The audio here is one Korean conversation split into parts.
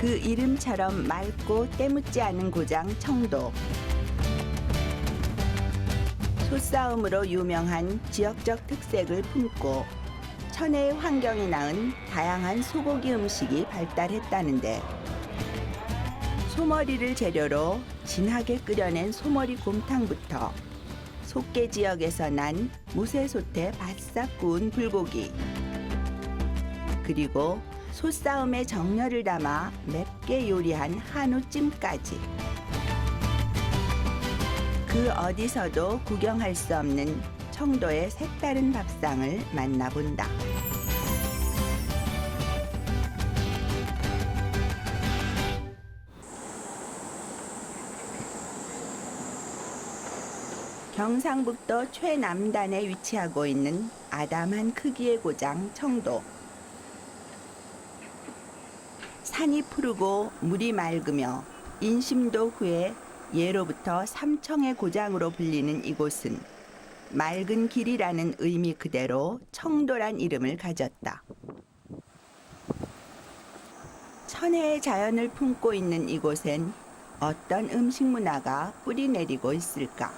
그 이름처럼 맑고 때묻지 않은 고장 청도. 소싸움으로 유명한 지역적 특색을 품고 천혜의 환경이 낳은 다양한 소고기 음식이 발달했다는데, 소머리를 재료로 진하게 끓여낸 소머리 곰탕부터 속계 지역에서 난 무쇠솥에 바싹 구운 불고기, 그리고 소싸움의 정열을 담아 맵게 요리한 한우찜까지, 그 어디서도 구경할 수 없는 청도의 색다른 밥상을 만나본다. 경상북도 최남단에 위치하고 있는 아담한 크기의 고장 청도. 산이 푸르고 물이 맑으며 인심도 후에 예로부터 삼청의 고장으로 불리는 이곳은 맑은 길이라는 의미 그대로 청도란 이름을 가졌다. 천혜의 자연을 품고 있는 이곳엔 어떤 음식 문화가 뿌리 내리고 있을까?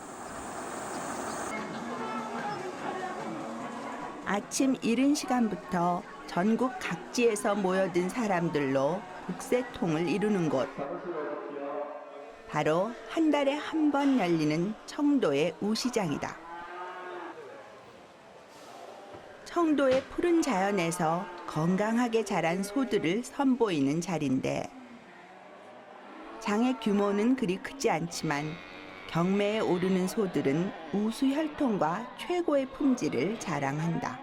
아침 이른 시간부터 전국 각지에서 모여든 사람들로 북새통을 이루는 곳. 바로 한 달에 한 번 열리는 청도의 우시장이다. 청도의 푸른 자연에서 건강하게 자란 소들을 선보이는 자리인데, 장의 규모는 그리 크지 않지만 경매에 오르는 소들은 우수 혈통과 최고의 품질을 자랑한다.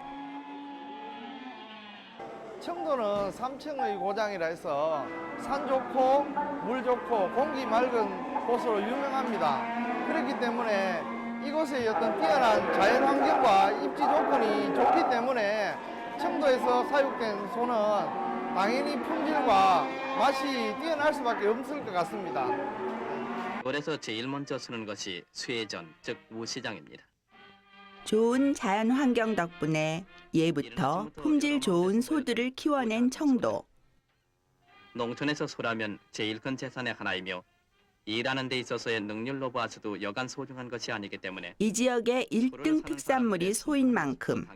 청도는 삼청의 고장이라 해서 산 좋고 물 좋고 공기 맑은 곳으로 유명합니다. 그렇기 때문에 이곳의 어떤 뛰어난 자연 환경과 입지 조건이 좋기 때문에 청도에서 사육된 소는 당연히 품질과 맛이 뛰어날 수밖에 없을 것 같습니다. 올해서 제일 먼저 쓰는 것이 수해전, 즉 우시장입니다. 좋은 자연 환경 덕분에 예부터 품질 좋은 소들을 키워낸 청도. 농촌에서 소라면 제일 큰 재산의 하나이며 일하는 데 있어서의 능률로 봐서도 여간 소중한 것이 아니기 때문에 이 지역의 1등 특산물이 소인 만큼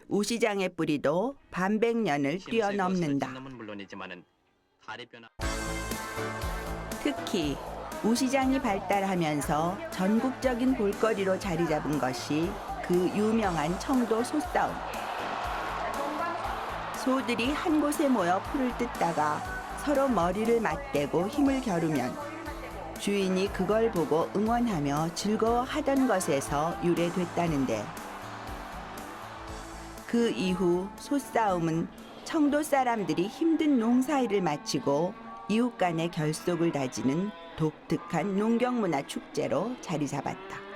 우시장의 뿌리도 반백년을 뛰어넘는다. 물론이지만은 다리뼈나 특히 우시장이 발달하면서 전국적인 볼거리로 자리 잡은 것이 그 유명한 청도 소싸움. 소들이 한 곳에 모여 풀을 뜯다가 서로 머리를 맞대고 힘을 겨루면 주인이 그걸 보고 응원하며 즐거워하던 것에서 유래됐다는데, 그 이후 소싸움은 청도 사람들이 힘든 농사일을 마치고 이웃 간의 결속을 다지는 독특한 농경문화 축제로 자리 잡았다.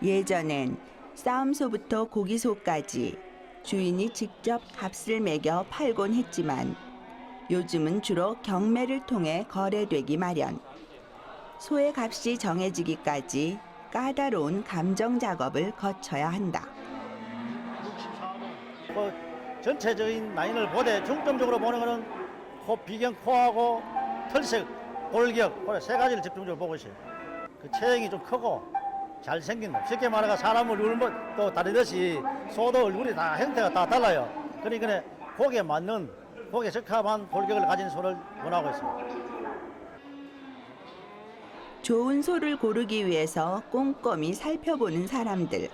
예전엔 싸움소부터 고기소까지 주인이 직접 값을 매겨 팔곤 했지만 요즘은 주로 경매를 통해 거래되기 마련. 소의 값이 정해지기까지 까다로운 감정 작업을 거쳐야 한다. 전체적인 라인을 보되 중점적으로 보는 것은 코 비경 코하고 털색, 골격 세 가지를 집중적으로 보고 있어요. 그 체형이 좀 크고 잘생긴 거. 쉽게 말해서 사람 얼굴 또 다르듯이 소도 얼굴이 다 형태가 다 달라요. 그러니까 거기에 맞는 거기에 적합한 골격을 가진 소를 원하고 있습니다. 좋은 소를 고르기 위해서 꼼꼼히 살펴보는 사람들.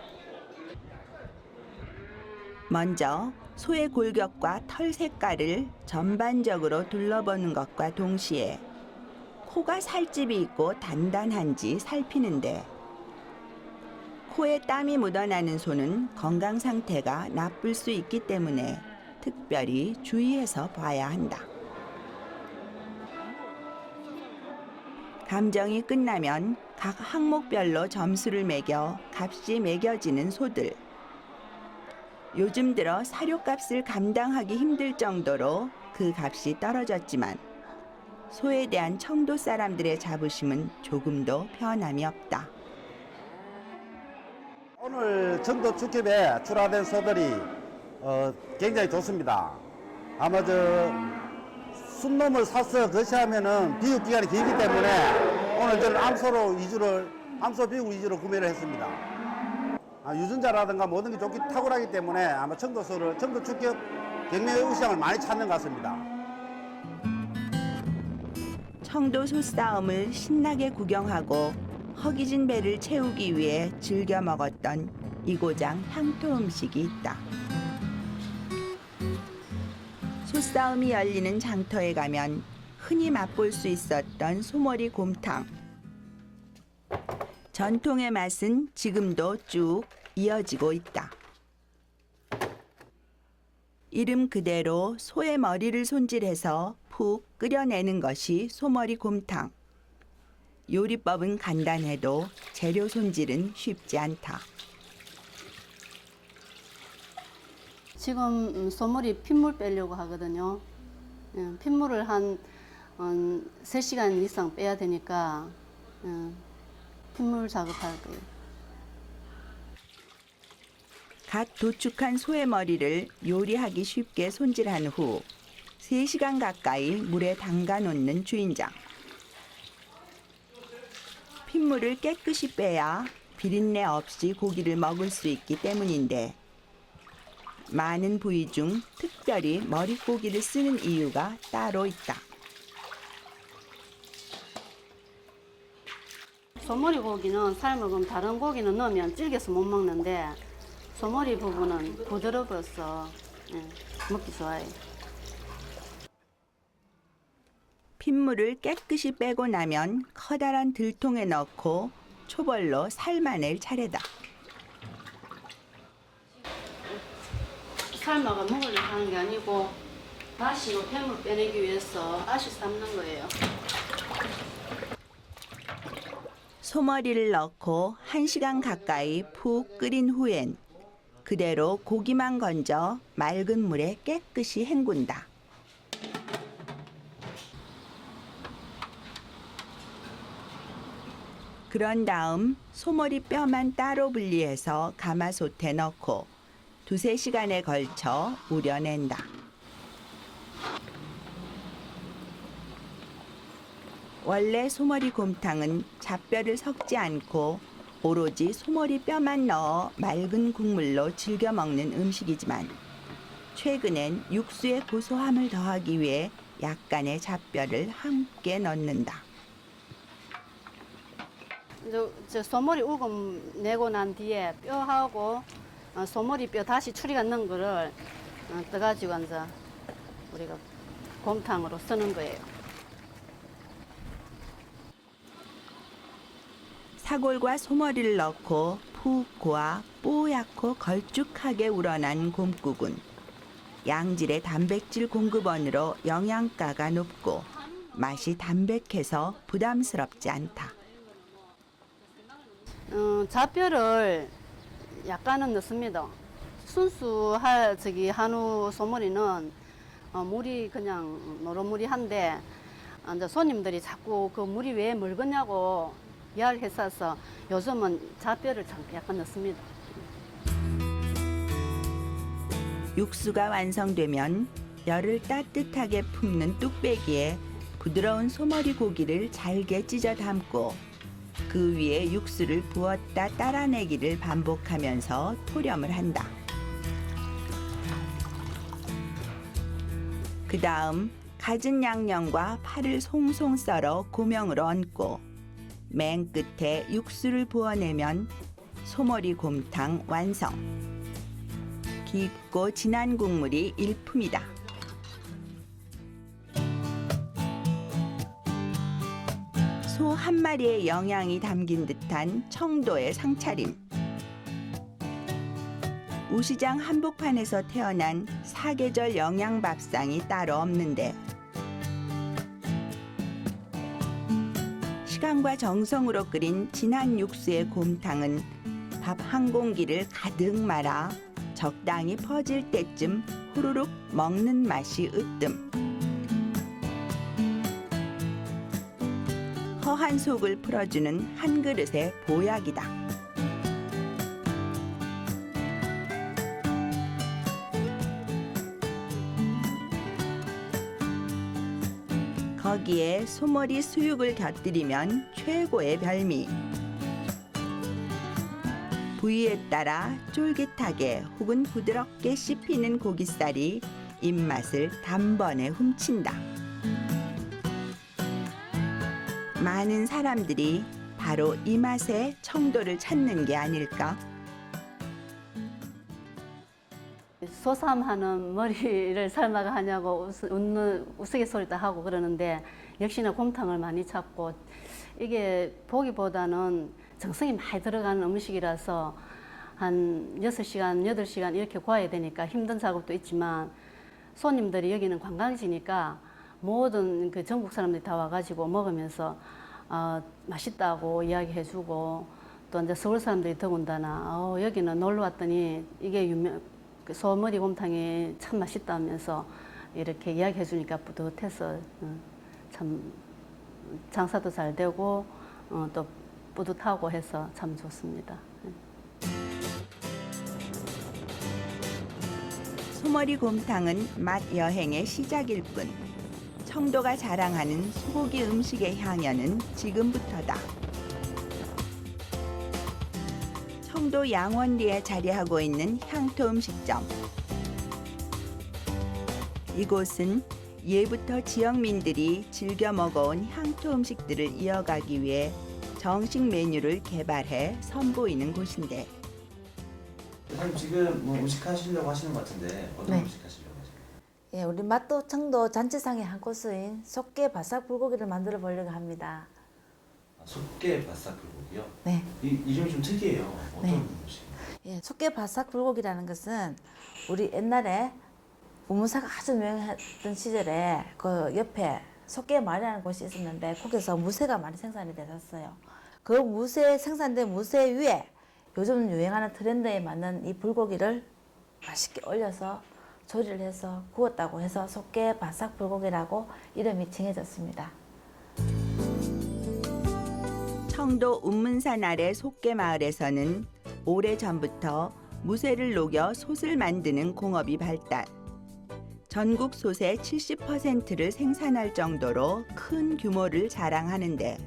먼저 소의 골격과 털 색깔을 전반적으로 둘러보는 것과 동시에 코가 살집이 있고 단단한지 살피는데, 코에 땀이 묻어나는 소는 건강 상태가 나쁠 수 있기 때문에 특별히 주의해서 봐야 한다. 감정이 끝나면 각 항목별로 점수를 매겨 값이 매겨지는 소들. 요즘 들어 사료값을 감당하기 힘들 정도로 그 값이 떨어졌지만 소에 대한 청도 사람들의 자부심은 조금도 변함이 없다. 오늘 청도 축협에 출하된 소들이 굉장히 좋습니다. 아마 순놈을 사서 거시하면은 비육 기간이 길기 때문에 오늘 저는 암소 비육 위주로 구매를 했습니다. 유전자라든가 모든 게 좋기 탁월하기 때문에 아마 청도 축협 경매 시장을 많이 찾는 것 같습니다. 청도 소싸움을 신나게 구경하고 허기진 배를 채우기 위해 즐겨 먹었던 이고장 향토 음식이 있다. 소싸움이 열리는 장터에 가면 흔히 맛볼 수 있었던 소머리 곰탕. 전통의 맛은 지금도 쭉 이어지고 있다. 이름 그대로 소의 머리를 손질해서 푹 끓여내는 것이 소머리 곰탕. 요리법은 간단해도 재료 손질은 쉽지 않다. 지금 소머리 핏물 빼려고 하거든요. 핏물을 한 3시간 이상 빼야 되니까 핏물 작업할 거예요. 갓 도축한 소의 머리를 요리하기 쉽게 손질한 후 3시간 가까이 물에 담가 놓는 주인장. 핏물을 깨끗이 빼야 비린내 없이 고기를 먹을 수 있기 때문인데 많은 부위 중 특별히 머릿고기를 쓰는 이유가 따로 있다. 소머리 고기는 삶으면 다른 고기는 넣으면 질겨서 못 먹는데 소머리 부분은 부드러워서 먹기 좋아요. 핏물을 깨끗이 빼고 나면 커다란 들통에 넣고 초벌로 삶아낼 차례다. 삶아가 먹으려고 하는 게 아니고 다시로 폐물 빼내기 위해서 다시 삶는 거예요. 소머리를 넣고 1시간 가까이 푹 끓인 후엔 그대로 고기만 건져 맑은 물에 깨끗이 헹군다. 그런 다음 소머리 뼈만 따로 분리해서 가마솥에 넣고 2~3시간에 걸쳐 우려낸다. 원래 소머리 곰탕은 잡뼈를 섞지 않고 오로지 소머리 뼈만 넣어 맑은 국물로 즐겨 먹는 음식이지만 최근엔 육수의 고소함을 더하기 위해 약간의 잡뼈를 함께 넣는다. 저 소머리 우금 내고 난 뒤에 뼈하고 소머리 뼈 다시 추리가 넣은 거를 떠가지고 이제 우리가 곰탕으로 쓰는 거예요. 사골과 소머리를 넣고 푹 고아 뽀얗고 걸쭉하게 우러난 곰국은 양질의 단백질 공급원으로 영양가가 높고 맛이 담백해서 부담스럽지 않다. 잡뼈를 약간은 넣습니다. 순수 한우 소머리는 물이 그냥 노릇무리한데 이제 손님들이 자꾸 그 물이 왜 묽었냐고 이야기했어서 요즘은 잡뼈를 약간 넣습니다. 육수가 완성되면 열을 따뜻하게 품는 뚝배기에 부드러운 소머리 고기를 잘게 찢어 담고 그 위에 육수를 부었다 따라내기를 반복하면서 토렴을 한다. 그 다음 갖은 양념과 파를 송송 썰어 고명으로 얹고 맨 끝에 육수를 부어내면 소머리 곰탕 완성. 깊고 진한 국물이 일품이다. 소 한 마리의 영양이 담긴 듯한 청도의 상차림. 우시장 한복판에서 태어난 사계절 영양밥상이 따로 없는데 시간과 정성으로 끓인 진한 육수의 곰탕은 밥 한 공기를 가득 말아 적당히 퍼질 때쯤 후루룩 먹는 맛이 으뜸. 허한 속을 풀어주는 한 그릇의 보약이다. 거기에 소머리 수육을 곁들이면 최고의 별미. 부위에 따라 쫄깃하게 혹은 부드럽게 씹히는 고깃살이 입맛을 단번에 훔친다. 많은 사람들이 바로 이 맛에 청도를 찾는 게 아닐까? 소삼하는 머리를 삶아가 하냐고 우스갯소리도 하고 그러는데 역시나 곰탕을 많이 찾고 이게 보기보다는 정성이 많이 들어가는 음식이라서 한 6시간, 8시간 이렇게 구워야 되니까 힘든 작업도 있지만 손님들이 여기는 관광지니까 모든 그 전국 사람들이 다 와가지고 먹으면서 맛있다고 이야기해주고 또 이제 서울 사람들이 더군다나 여기는 놀러 왔더니 이게 그 소머리 곰탕이 참 맛있다면서 이렇게 이야기해주니까 뿌듯해서 참 장사도 잘 되고 또 뿌듯하고 해서 참 좋습니다. 소머리 곰탕은 맛 여행의 시작일 뿐 청도가 자랑하는 소고기 음식의 향연은 지금부터다. 청도 양원리에 자리하고 있는 향토 음식점. 이곳은 예부터 지역민들이 즐겨 먹어온 향토 음식들을 이어가기 위해 정식 메뉴를 개발해 선보이는 곳인데 선생님 지금 뭐 음식 하시려고 하시는 것 같은데 어떤 네. 음식 하시려고 하세요? 예, 우리 맛도 청도 잔치상의 한 코스인 속게 바싹 불고기를 만들어 보려고 합니다. 속게 바싹 불고기요? 네. 이 이름이 좀 특이해요. 어떤 네. 음식? 예, 속게 바싹 불고기라는 것은 우리 옛날에 우문사가 아주 유명했던 시절에 그 옆에 속게 마을이라는 곳이 있었는데 거기서 무쇠가 많이 생산이 됐었어요. 그 무쇠 생산된 무쇠 위에 요즘 유행하는 트렌드에 맞는 이 불고기를 맛있게 올려서 조리를 해서 구웠다고 해서 속게 바싹 불고기라고 이름이 정해졌습니다. 청도 운문산 아래 속계마을에서는 오래전부터 무쇠를 녹여 솥을 만드는 공업이 발달. 전국 솥의 70%를 생산할 정도로 큰 규모를 자랑하는데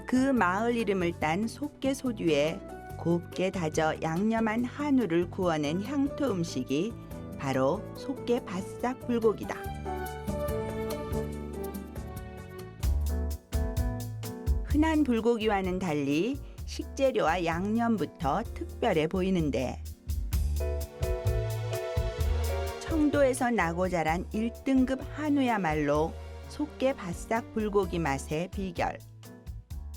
그 마을 이름을 딴 속계솥 위에 곱게 다져 양념한 한우를 구워낸 향토 음식이 바로 속게 바싹 불고기다. 흔한 불고기와는 달리 식재료와 양념부터 특별해 보이는데 청도에서 나고 자란 1등급 한우야말로 속게 바싹 불고기 맛의 비결.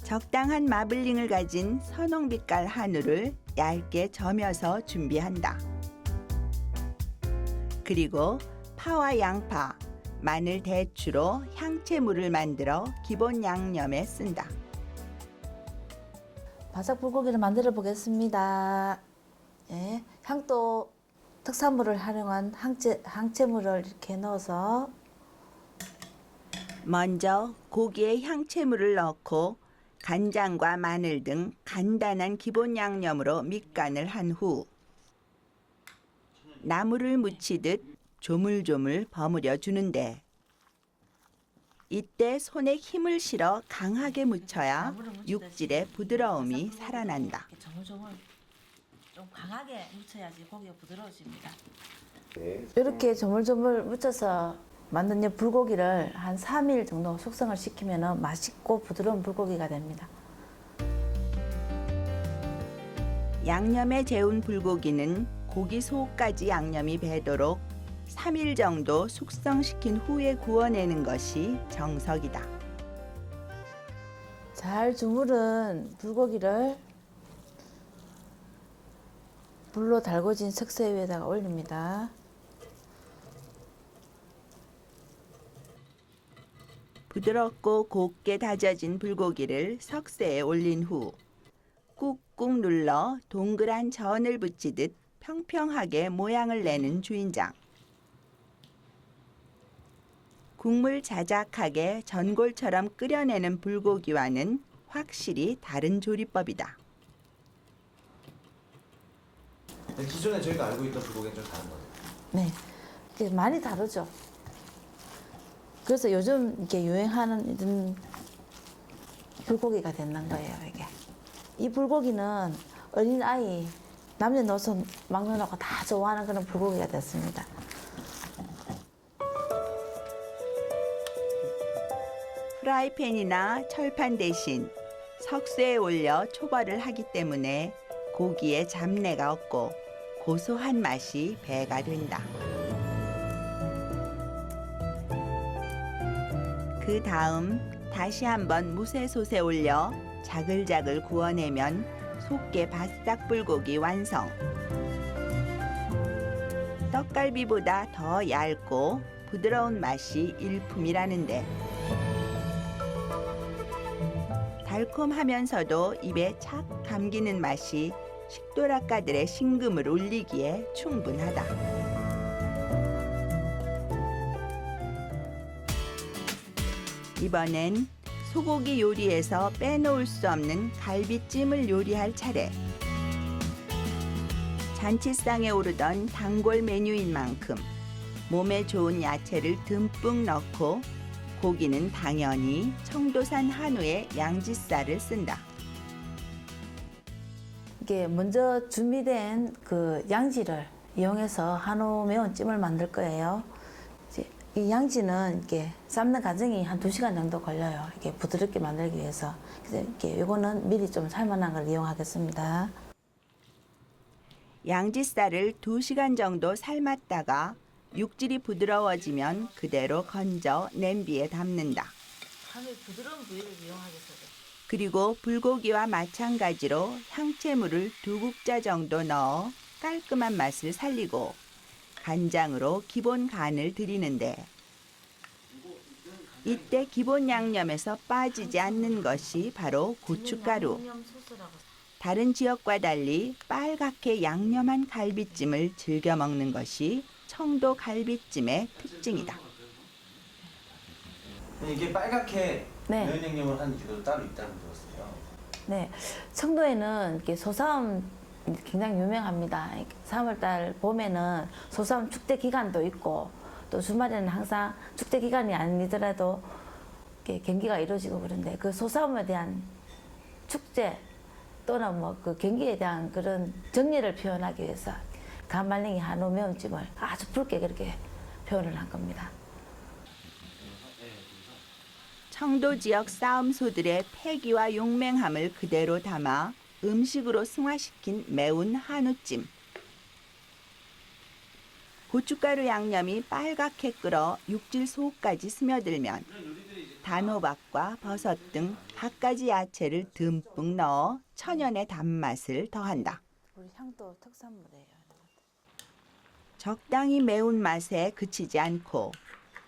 적당한 마블링을 가진 선홍빛깔 한우를 얇게 점여서 준비한다. 그리고 파와 양파, 마늘, 대추로 향채물을 만들어 기본 양념에 쓴다. 바삭 불고기를 만들어 보겠습니다. 예, 향토 특산물을 활용한 향채물을 이렇게 넣어서 먼저 고기에 향채물을 넣고 간장과 마늘 등 간단한 기본 양념으로 밑간을 한 후 나물을 무치듯 조물조물 버무려 주는데 이때 손에 힘을 실어 강하게 묻혀야 육질의 부드러움이 살아난다. 이렇게 조물조물 좀 강하게 묻혀야지 고기가 부드러워집니다. 네. 이렇게 조물조물 묻혀서 만든 이 불고기를 한 3일 정도 숙성을 시키면 맛있고 부드러운 불고기가 됩니다. 양념에 재운 불고기는 고기 속까지 양념이 배도록 3일 정도 숙성시킨 후에 구워내는 것이 정석이다. 잘 주무른 불고기를 불로 달궈진 석쇠 위에다가 올립니다. 부드럽고 곱게 다져진 불고기를 석쇠에 올린 후 꾹꾹 눌러 동그란 전을 붙이듯 평평하게 모양을 내는 주인장. 국물 자작하게 전골처럼 끓여내는 불고기와는 확실히 다른 조리법이다. 기존에 저희가 알고 있던 불고기는 좀 다른 거죠? 네, 이게 많이 다르죠. 그래서 요즘 이렇게 유행하는 이런 불고기가 되는 거예요, 이게. 이 불고기는 어린 아이, 남녀노소 막론하고 다 좋아하는 그런 불고기가 됐습니다. 프라이팬이나 철판 대신 석쇠에 올려 초벌을 하기 때문에 고기에 잡내가 없고 고소한 맛이 배가 된다. 그 다음 다시 한번 무쇠솥에 올려 자글자글 구워내면 속게 바싹 불고기 완성. 떡갈비보다 더 얇고 부드러운 맛이 일품이라는데 달콤하면서도 입에 착 감기는 맛이 식도락가들의 심금을 울리기에 충분하다. 이번엔 소고기 요리에서 빼놓을 수 없는 갈비찜을 요리할 차례. 잔치상에 오르던 단골 메뉴인 만큼 몸에 좋은 야채를 듬뿍 넣고 고기는 당연히 청도산 한우의 양지살을 쓴다. 이게 먼저 준비된 그 양지를 이용해서 한우 매운찜을 만들 거예요. 이제 이 양지는 이렇게 삶는 과정이 한 2시간 정도 걸려요. 이렇게 부드럽게 만들기 위해서. 그래서 이렇게 요거는 미리 좀 삶아놓은 걸 이용하겠습니다. 양지살을 2시간 정도 삶았다가 육질이 부드러워지면 그대로 건져 냄비에 담는다. 한우의 부드러운 부위를 이용하겠어요. 그리고 불고기와 마찬가지로 향채물을 2국자 정도 넣어 깔끔한 맛을 살리고 간장으로 기본 간을 들이는데 이때 기본 양념에서 빠지지 않는 것이 바로 고춧가루. 다른 지역과 달리 빨갛게 양념한 갈비찜을 즐겨 먹는 것이 청도 갈비찜의 특징이다. 이게 빨갛게 네. 면 양념을 하는 이유도 따로 있다고 들었어요. 네, 청도에는 이렇게 소사움 굉장히 유명합니다. 3월달 봄에는 소사움 축제 기간도 있고 또 주말에는 항상 축제 기간이 아니더라도 이렇게 경기가 이루어지고 그런데 그 소사움에 대한 축제 또는 뭐 그 경기에 대한 그런 정리를 표현하기 위해서 간말랭이 한우 매운찜을 아주 붉게 그렇게 표현을 한 겁니다. 청도 지역 싸움소들의 패기와 용맹함을 그대로 담아 음식으로 승화시킨 매운 한우찜. 고춧가루 양념이 빨갛게 끓어 육질 속까지 스며들면 단호박과 버섯 등 갖가지 야채를 듬뿍 넣어 천연의 단맛을 더한다. 우리 향도 특산물이에요. 적당히 매운 맛에 그치지 않고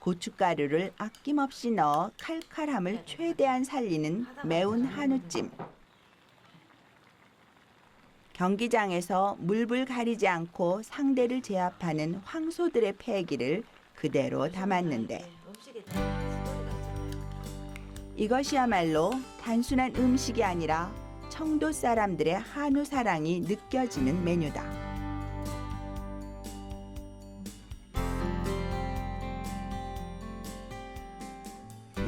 고춧가루를 아낌없이 넣어 칼칼함을 최대한 살리는 매운 한우찜. 경기장에서 물불 가리지 않고 상대를 제압하는 황소들의 패기를 그대로 담았는데 이것이야말로 단순한 음식이 아니라 청도 사람들의 한우 사랑이 느껴지는 메뉴다.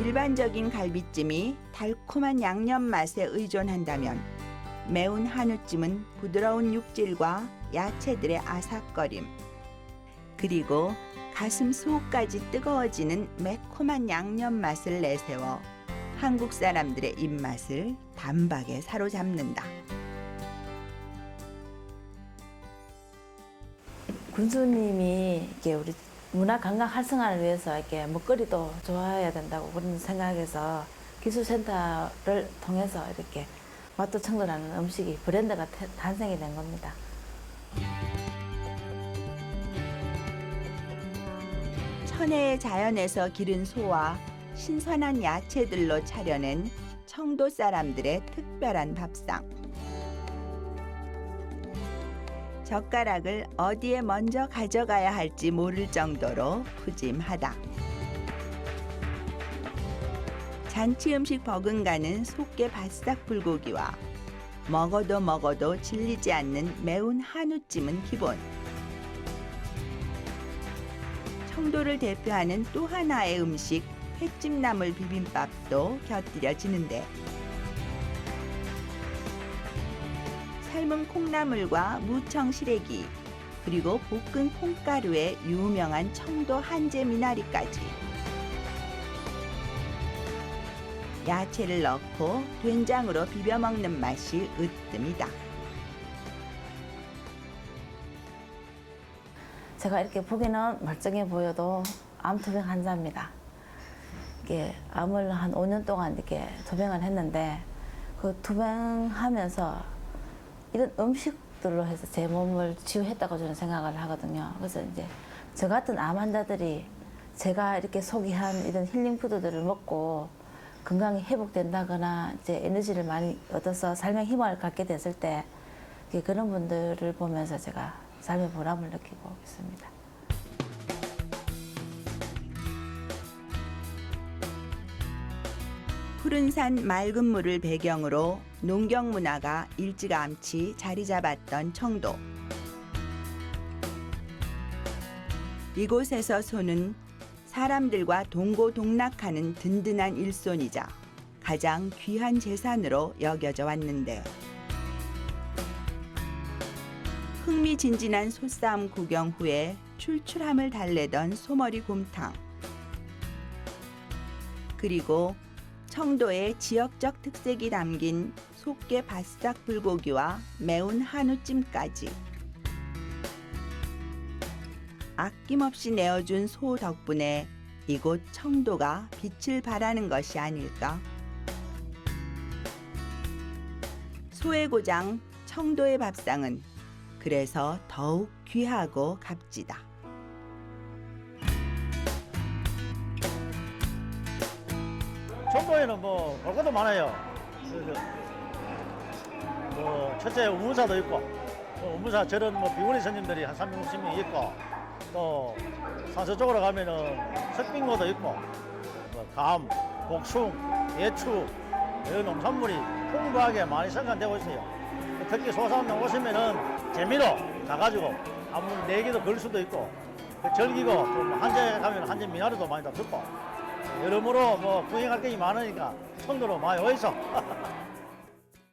일반적인 갈비찜이 달콤한 양념 맛에 의존한다면 매운 한우찜은 부드러운 육질과 야채들의 아삭거림 그리고 가슴 속까지 뜨거워지는 매콤한 양념 맛을 내세워 한국 사람들의 입맛을 단박에 사로잡는다. 군수님이 이렇게 우리 문화 관광 활성화를 위해서 이렇게 먹거리도 좋아해야 된다고 그런 생각에서 기술센터를 통해서 이렇게 맛도 청도라는 음식이 브랜드가 탄생이 된 겁니다. 천혜의 자연에서 기른 소와 신선한 야채들로 차려낸 청도 사람들의 특별한 밥상. 젓가락을 어디에 먼저 가져가야 할지 모를 정도로 푸짐하다. 잔치 음식 버금가는 속게 바싹 불고기와 먹어도 질리지 않는 매운 한우찜은 기본. 청도를 대표하는 또 하나의 음식 횟집나물 비빔밥도 곁들여지는데 삶은 콩나물과 무청 시래기 그리고 볶은 콩가루에 유명한 청도 한제 미나리까지 야채를 넣고 된장으로 비벼 먹는 맛이 으뜸이다. 제가 이렇게 보기는 멀쩡해 보여도 암 투병 환자입니다. 이게 암을 한 5년 동안 이렇게 투병을 했는데 그 투병하면서 이런 음식들로 해서 제 몸을 치유했다고 저는 생각을 하거든요. 그래서 이제 저 같은 암 환자들이 제가 이렇게 소개한 이런 힐링 푸드들을 먹고 건강이 회복된다거나 이제 에너지를 많이 얻어서 삶의 힘을 갖게 됐을 때 그런 분들을 보면서 제가 삶의 보람을 느끼고 있습니다. 푸른 산 맑은 물을 배경으로 농경 문화가 일찌감치 자리 잡았던 청도. 이곳에서 소는 사람들과 동고동락하는 든든한 일손이자 가장 귀한 재산으로 여겨져 왔는데 흥미진진한 소싸움 구경 후에 출출함을 달래던 소머리 곰탕 그리고 청도의 지역적 특색이 담긴 속게 바싹 불고기와 매운 한우찜까지 아낌없이 내어준 소 덕분에 이곳 청도가 빛을 발하는 것이 아닐까. 소의 고장 청도의 밥상은 그래서 더욱 귀하고 값지다. 청도에는 뭐 볼 것도 많아요. 뭐 첫째 우문사도 있고, 우문사 저런 뭐 비구니 스님들이 한 360명 있고, 또 산서 쪽으로 가면은 석빙로도 있고, 뭐 감, 복숭, 대추 이런 농산물이 풍부하게 많이 생산되고 있어요. 특히 소상공 오시면은 재미로 가가지고 아무 내기도 걸 수도 있고, 즐기고 또 한제 가면 한제 미나리도 많이 다 듣고. 여러모로 뭐 구경할 게 많으니까 청도로 많이 오이소.